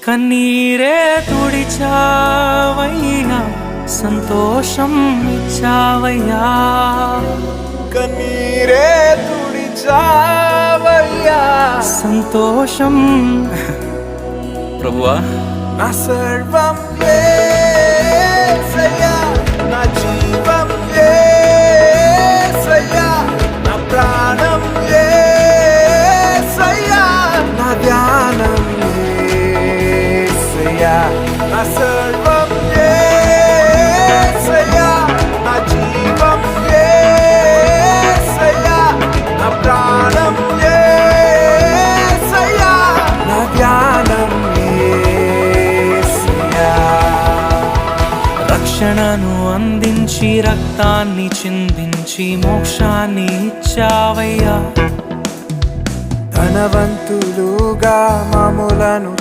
కన్నీరే తుడిచావయ్యా, సంతోషం ఇచ్చావయ్యా. కన్నీరే తుడిచావయ్యా, సంతోషం. ప్రభువా, నా సర్వం యేసయ్యా, నా జీవం యేసయ్యా, నా ప్రాణం యేసయ్యా, నా ధ్యానం యేసయ్యా, నా సర్వం యేసయ్యా, నా జీవం యేసయ్యా, నా ప్రాణం యేసయ్యా, నా ధ్యానం యేసయ్యా. రక్షణను అందించి రక్తాన్ని చిందించి మోక్షాన్ని ఇచ్చావయ్యా. ధనవంతులుగా మమ్ములను